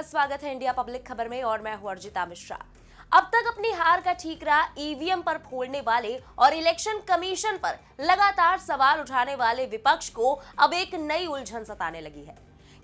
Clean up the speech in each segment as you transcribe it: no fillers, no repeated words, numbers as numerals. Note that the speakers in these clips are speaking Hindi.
आपका स्वागत है इंडिया पब्लिक खबर में और मैं हूं अर्जिता मिश्रा। अब तक अपनी हार का ठीकरा ईवीएम पर फोड़ने वाले और इलेक्शन कमीशन पर लगातार सवाल उठाने वाले विपक्ष को अब एक नई उलझन सताने लगी है।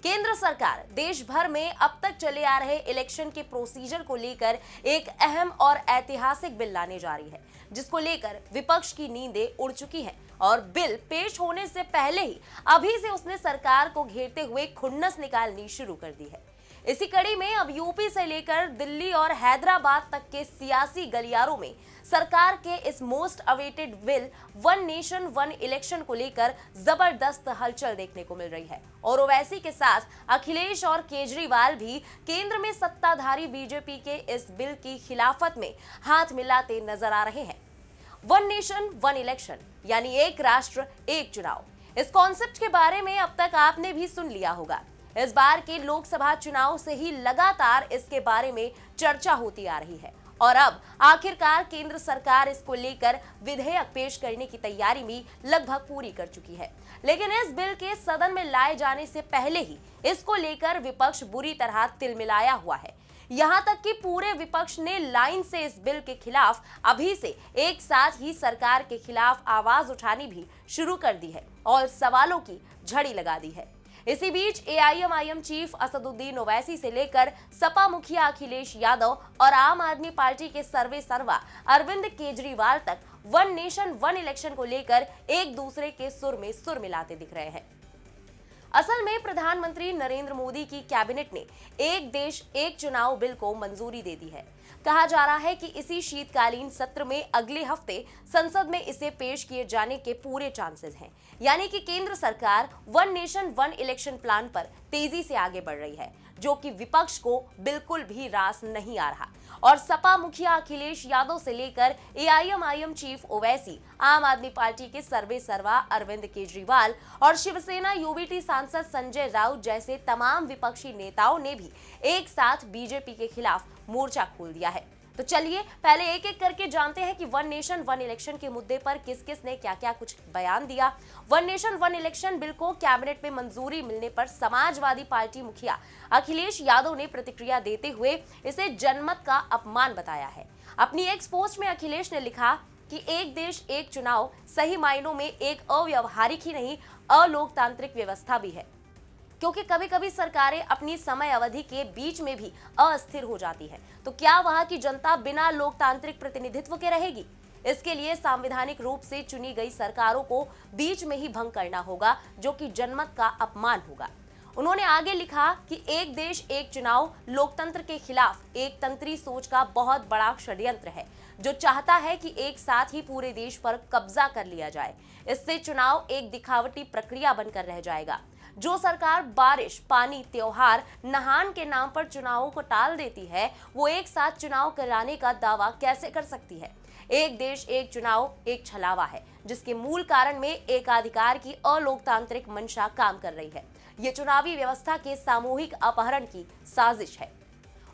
केंद्र सरकार देश भर में अब तक चले आ रहे इलेक्शन के प्रोसीजर को लेकर एक अहम और ऐतिहासिक बिल लाने जा रही है, जिसको लेकर विपक्ष की नींदें उड़ चुकी हैं और बिल पेश होने से पहले ही अभी से उसने सरकार को घेरते हुए खुन्नस निकालनी शुरू कर दी है। इसी कड़ी में अब यूपी से लेकर दिल्ली और हैदराबाद तक के सियासी गलियारों में सरकार के इस most awaited bill one nation one election को लेकर जबरदस्त हलचल देखने को मिल रही है और ओवैसी के साथ अखिलेश और केजरीवाल भी केंद्र में सत्ताधारी बीजेपी के इस बिल की खिलाफत में हाथ मिलाते नजर आ रहे हैं। वन नेशन वन इलेक्शन यानी एक राष्ट्र एक चुनाव, इस कॉन्सेप्ट के बारे में अब तक आपने भी सुन लिया होगा। इस बार के लोकसभा चुनाव से ही लगातार इसके बारे में चर्चा होती आ रही है और अब आखिरकार केंद्र सरकार इसको लेकर विधेयक पेश करने की तैयारी भी लगभग पूरी कर चुकी है। लेकिन इस बिल के सदन में लाए जाने से पहले ही इसको लेकर विपक्ष बुरी तरह तिलमिलाया हुआ है। यहां तक कि पूरे विपक्ष ने लाइन से इस बिल के खिलाफ अभी से एक साथ ही सरकार के खिलाफ आवाज उठानी भी शुरू कर दी है और सवालों की झड़ी लगा दी है। इसी बीच एआईएमआईएम चीफ असदुद्दीन ओवैसी से लेकर सपा मुखिया अखिलेश यादव और आम आदमी पार्टी के सर्वे सर्वा अरविंद केजरीवाल तक वन नेशन वन इलेक्शन को लेकर एक दूसरे के सुर में सुर मिलाते दिख रहे हैं। असल में प्रधानमंत्री नरेंद्र मोदी की कैबिनेट ने एक देश एक चुनाव बिल को मंजूरी दे दी है। कहा जा रहा है कि इसी शीतकालीन सत्र में अगले हफ्ते संसद में इसे पेश किए जाने के पूरे चांसेस हैं। यानी कि केंद्र सरकार one nation one election plan पर तेजी से आगे बढ़ रही है, जो कि विपक्ष को बिल्कुल भी रास नहीं आ रहा और सपा मुखिया अखिलेश यादव से लेकर एआईएमआईएम चीफ ओवैसी, आम आदमी पार्टी के सर्वे सर्वा अरविंद केजरीवाल और शिवसेना यूबीटी सांसद संजय राउत जैसे तमाम विपक्षी नेताओं ने भी एक साथ बीजेपी के खिलाफ मोर्चा खोल दिया है। तो चलिए पहले एक एक करके जानते हैं कि वन नेशन वन इलेक्शन के मुद्दे पर किस किस ने क्या क्या कुछ बयान दिया। One nation one election bill को कैबिनेट में मंजूरी मिलने पर समाजवादी पार्टी मुखिया अखिलेश यादव ने प्रतिक्रिया देते हुए इसे जनमत का अपमान बताया है। अपनी एक्स पोस्ट में अखिलेश ने लिखा कि एक देश एक चुनाव सही मायनों में एक अव्यावहारिक ही नहीं अलोकतांत्रिक व्यवस्था भी है, क्योंकि कभी कभी सरकारें अपनी समय अवधि के बीच में भी अस्थिर हो जाती है। तो क्या वहां की जनता बिना लोकतांत्रिक प्रतिनिधित्व के रहेगी? इसके लिए संवैधानिक रूप से चुनी गई सरकारों को बीच में ही भंग करना होगा, जो कि जनमत का अपमान होगा। उन्होंने आगे लिखा कि एक देश एक चुनाव लोकतंत्र के खिलाफ एक तंत्री सोच का बहुत बड़ा षड्यंत्र है, जो चाहता है कि एक साथ ही पूरे देश पर कब्जा कर लिया जाए। इससे चुनाव एक दिखावटी प्रक्रिया बनकर रह जाएगा। जो सरकार बारिश, पानी, त्योहार, नहान के नाम पर चुनावों को टाल देती है, वो एक साथ चुनाव कराने का दावा कैसे कर सकती है? एक देश एक चुनाव एक छलावा है, जिसके मूल कारण में एकाधिकार की अलोकतांत्रिक मंशा काम कर रही है। ये चुनावी व्यवस्था के सामूहिक अपहरण की साजिश है।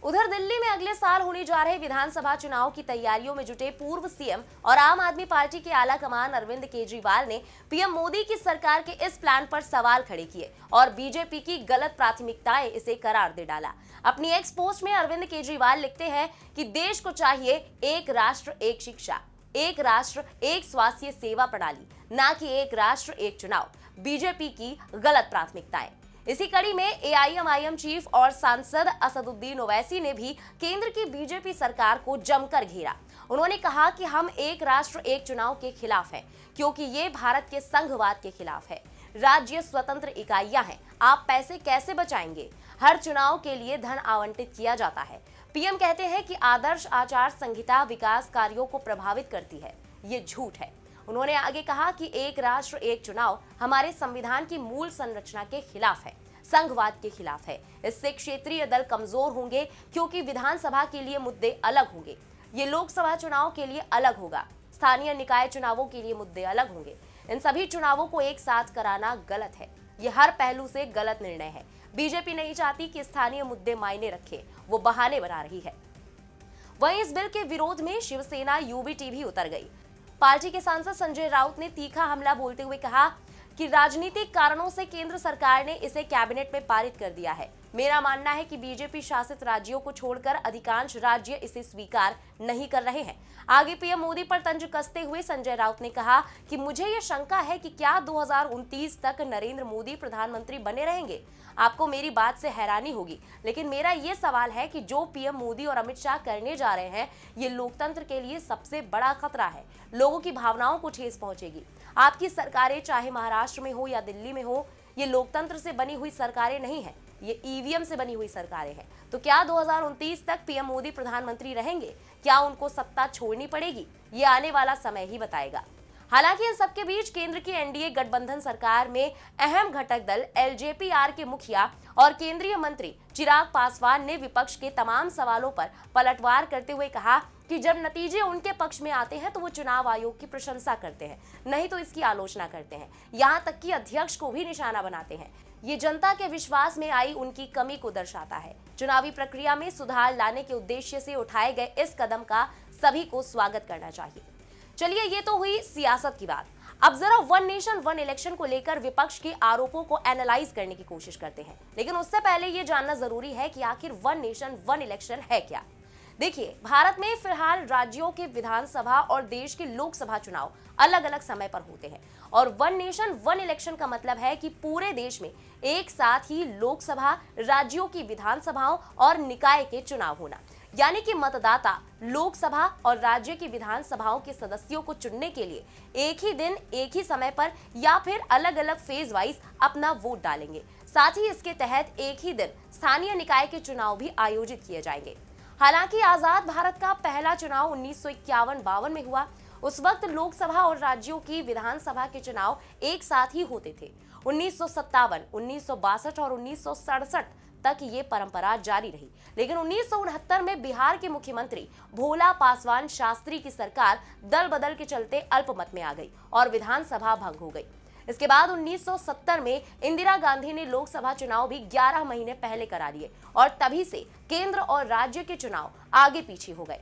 उधर दिल्ली में अगले साल होने जा रहे विधानसभा चुनाव की तैयारियों में जुटे पूर्व सीएम और आम आदमी पार्टी के आला कमान अरविंद केजरीवाल ने पीएम मोदी की सरकार के इस प्लान पर सवाल खड़े किए और बीजेपी की गलत प्राथमिकताएं इसे करार दे डाला। अपनी एक्स पोस्ट में अरविंद केजरीवाल लिखते हैं कि देश को चाहिए एक राष्ट्र एक शिक्षा, एक राष्ट्र एक स्वास्थ्य सेवा प्रणाली, ना कि एक राष्ट्र एक चुनाव। बीजेपी की गलत प्राथमिकताएं। इसी कड़ी में एआईएमआईएम चीफ और सांसद असदुद्दीन ओवैसी ने भी केंद्र की बीजेपी सरकार को जमकर घेरा। उन्होंने कहा कि हम एक राष्ट्र एक चुनाव के खिलाफ हैं, क्योंकि ये भारत के संघवाद के खिलाफ है। राज्य स्वतंत्र इकाइयां हैं, आप पैसे कैसे बचाएंगे? हर चुनाव के लिए धन आवंटित किया जाता है। पीएम कहते हैं कि आदर्श आचार संहिता विकास कार्यों को प्रभावित करती है, ये झूठ है। उन्होंने आगे कहा कि एक राष्ट्र एक चुनाव हमारे संविधान की मूल संरचना के खिलाफ है, संघवाद के खिलाफ है। इससे क्षेत्रीय दल कमजोर होंगे, क्योंकि विधानसभा के लिए मुद्दे अलग होंगे, ये लोकसभा चुनाव के लिए अलग होगा, स्थानीय निकाय चुनावों के लिए मुद्दे अलग होंगे। इन सभी चुनावों को एक साथ कराना गलत है, ये हर पहलू से गलत निर्णय है। बीजेपी नहीं चाहती कि स्थानीय मुद्दे मायने रखे, वो बहाने बना रही है। वहीं इस बिल के विरोध में शिवसेना यूबीटी भी उतर गई। पार्टी के सांसद संजय राउत ने तीखा हमला बोलते हुए कहा कि राजनीतिक कारणों से केंद्र सरकार ने इसे कैबिनेट में पारित कर दिया है। मेरा मानना है कि बीजेपी शासित राज्यों को छोड़कर अधिकांश राज्य इसे स्वीकार नहीं कर रहे हैं। आगे पीएम मोदी पर तंज कसते हुए संजय राउत ने कहा कि मुझे ये शंका है कि क्या 2029 तक नरेंद्र मोदी प्रधानमंत्री बने रहेंगे। आपको मेरी बात से हैरानी होगी, लेकिन मेरा ये सवाल है कि जो पीएम मोदी और अमित शाह करने जा रहे हैं, ये लोकतंत्र के लिए सबसे बड़ा खतरा है। लोगों की भावनाओं को ठेस पहुंचेगी। आपकी सरकारें चाहे महाराष्ट्र में हो या दिल्ली में हो, ये लोकतंत्र से बनी हुई सरकारें नहीं है, ये ईवीएम से बनी हुई सरकारें हैं। तो क्या 2029 तक पीएम मोदी प्रधानमंत्री रहेंगे? क्या उनको सत्ता छोड़नी पड़ेगी? ये आने वाला समय ही बताएगा। हालांकि इन सबके बीच केंद्र की एनडीए गठबंधन सरकार में अहम घटक दल एलजेपीआर के मुखिया और केंद्रीय मंत्री चिराग पासवान ने विपक्ष के तमाम सवालों पर पलटवार करते हुए कहा कि जब नतीजे उनके पक्ष में आते हैं तो वो चुनाव आयोग की प्रशंसा करते हैं, नहीं तो इसकी आलोचना करते हैं। यहाँ तक कि अध्यक्ष को भी निशाना बनाते हैं। ये जनता के विश्वास में आई उनकी कमी को दर्शाता है। चुनावी प्रक्रिया में सुधार लाने के उद्देश्य से उठाए गए इस कदम का सभी को स्वागत करना चाहिए। चलिए, ये तो हुई सियासत की बात। अब जरा वन नेशन वन इलेक्शन को लेकर विपक्ष के आरोपों को एनालाइज करने की कोशिश करते हैं, लेकिन उससे पहले ये जानना जरूरी है कि आखिर वन नेशन वन इलेक्शन है क्या। देखिए, भारत में फिलहाल राज्यों के विधानसभा और देश के लोकसभा चुनाव अलग अलग समय पर होते हैं और वन नेशन वन इलेक्शन का मतलब है कि पूरे देश में एक साथ ही लोकसभा, राज्यों की विधानसभाओं और निकाय के चुनाव होना, यानी कि मतदाता लोकसभा और राज्य की विधानसभाओं के सदस्यों को चुनने के लिए एक ही दिन, एक ही समय पर या फिर अलग अलग फेज वाइज अपना वोट डालेंगे। साथ ही इसके तहत एक ही दिन स्थानीय निकाय के चुनाव भी आयोजित किए जाएंगे। हालांकि आजाद भारत का पहला चुनाव 1951-52 में हुआ। उस वक्त लोकसभा और राज्यों की विधानसभा के चुनाव एक साथ ही होते थे। 1957, 1962 और 1967 तक ये परंपरा जारी रही, लेकिन 1969 में बिहार के मुख्यमंत्री भोला पासवान शास्त्री की सरकार दल बदल के चलते अल्पमत में आ गई और विधानसभा भंग हो गई। इसके बाद 1970 में इंदिरा गांधी ने लोकसभा चुनाव भी 11 महीने पहले करा लिए और तभी से केंद्र और राज्य के चुनाव आगे पीछे हो गए।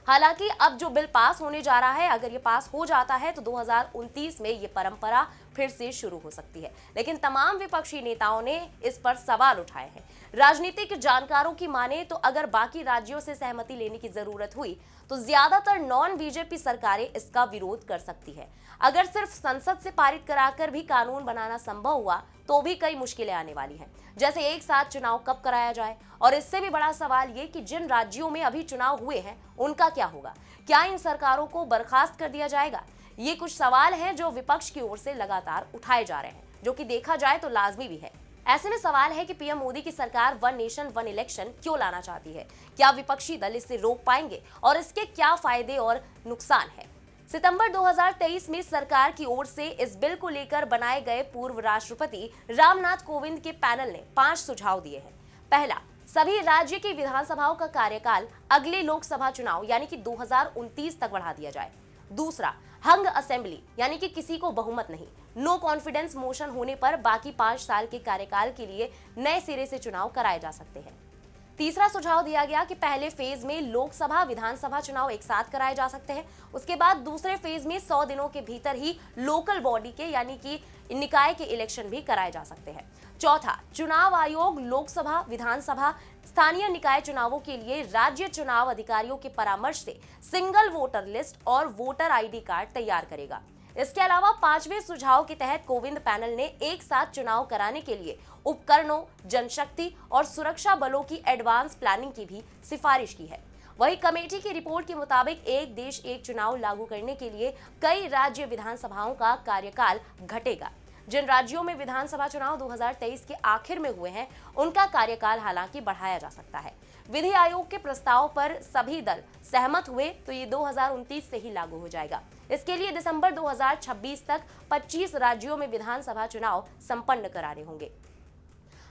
हालांकि अब जो बिल पास होने जा रहा है, अगर ये पास हो जाता है तो 2029 में ये परंपरा फिर से शुरू हो सकती है, लेकिन तमाम विपक्षी नेताओं ने इस पर सवाल उठाए हैं। राजनीतिक जानकारों की माने तो अगर बाकी राज्यों से सहमति लेने की जरूरत हुई तो ज्यादातर नॉन बीजेपी सरकारें इसका विरोध कर सकती है। अगर सिर्फ संसद से पारित कराकर भी कानून बनाना संभव हुआ तो भी कई मुश्किलें आने वाली हैं, जैसे एक साथ चुनाव कब कराया जाए, और इससे भी बड़ा सवाल ये कि जिन राज्यों में अभी चुनाव हुए हैं उनका क्या होगा। क्या इन सरकारों को बर्खास्त कर दिया जाएगा? ये कुछ सवाल हैं जो विपक्ष की ओर से लगातार उठाए जा रहे हैं, जो कि देखा जाए तो लाजमी भी है। ऐसे में सवाल है कि पीएम मोदी की सरकार वन नेशन वन इलेक्शन क्यों लाना चाहती है? क्या विपक्षी दल इसे रोक पाएंगे और इसके क्या फायदे और नुकसान है? सितंबर 2023 में सरकार की ओर से इस बिल को लेकर बनाए गए पूर्व राष्ट्रपति रामनाथ कोविंद के पैनल ने 5 सुझाव दिए हैं। पहला, सभी राज्य की विधानसभाओं का कार्यकाल अगले लोकसभा चुनाव यानी कि 2029 तक बढ़ा दिया जाए। दूसरा, हंग असेंबली यानी कि किसी को बहुमत नहीं, नो कॉन्फिडेंस मोशन होने पर बाकी 5 साल के कार्यकाल के लिए नए सिरे से चुनाव कराए जा सकते हैं। तीसरा सुझाव दिया गया कि पहले फेज में लोकसभा विधानसभा चुनाव एक साथ कराए जा सकते हैं, उसके बाद दूसरे फेज में 100 दिनों के भीतर ही लोकल बॉडी के यानी कि निकाय के इलेक्शन भी कराए जा सकते हैं। चौथा, चुनाव आयोग लोकसभा, विधानसभा, स्थानीय निकाय चुनावों के लिए राज्य चुनाव अधिकारियों के परामर्श से सिंगल वोटर लिस्ट और वोटर आईडी कार्ड तैयार करेगा। इसके अलावा 5वें सुझाव के तहत कोविंद पैनल ने एक साथ चुनाव कराने के लिए उपकरणों, जनशक्ति और सुरक्षा बलों की एडवांस प्लानिंग की भी सिफारिश की है। वही कमेटी की रिपोर्ट के मुताबिक एक देश एक चुनाव लागू करने के लिए कई राज्य विधानसभाओं का कार्यकाल घटेगा। जिन राज्यों में विधानसभा चुनाव 2023 के आखिर में हुए हैं, उनका कार्यकाल हालांकि बढ़ाया जा सकता है। विधि आयोग के प्रस्ताव पर सभी दल सहमत हुए तो ये 2029 से ही लागू हो जाएगा। इसके लिए दिसंबर 2026 तक 25 राज्यों में विधानसभा चुनाव संपन्न कराने होंगे।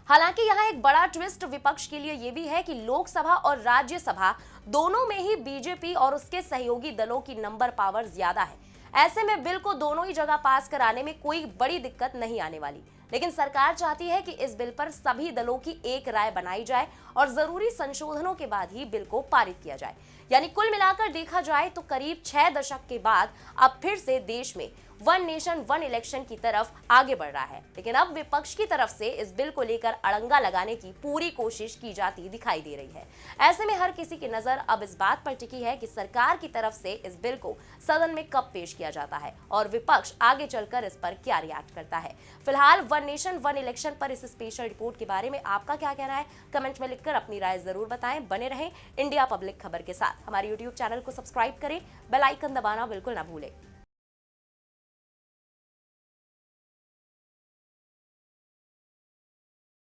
हालांकि यहाँ एक बड़ा ट्विस्ट विपक्ष के लिए ये भी है कि लोकसभा और राज्यसभा दोनों में ही बीजेपी और उसके सहयोगी दलों की नंबर पावर ज्यादा है। ऐसे में बिल को दोनों ही जगह पास कराने में कोई बड़ी दिक्कत नहीं आने वाली, लेकिन सरकार चाहती है कि इस बिल पर सभी दलों की एक राय बनाई जाए और जरूरी संशोधनों के बाद ही बिल को पारित किया जाए। यानी कुल मिलाकर देखा जाए तो करीब 6 दशक के बाद अब फिर से देश में वन नेशन वन इलेक्शन की तरफ आगे बढ़ रहा है, लेकिन अब विपक्ष की तरफ से इस बिल को लेकर अड़ंगा लगाने की पूरी कोशिश की जाती दिखाई दे रही है। ऐसे में हर किसी की नजर अब इस बात पर टिकी है कि सरकार की तरफ से इस बिल को सदन में कब पेश किया जाता है और विपक्ष आगे चलकर इस पर क्या रिएक्ट करता है। फिलहाल वन नेशन वन इलेक्शन पर इस स्पेशल रिपोर्ट के बारे में आपका क्या कहना है, कमेंट में लिखकर अपनी राय जरूर बताएं। बने रहें इंडिया पब्लिक खबर के साथ। हमारे यूट्यूब चैनल को सब्सक्राइब करें, बेल आइकन दबाना बिल्कुल ना भूलें।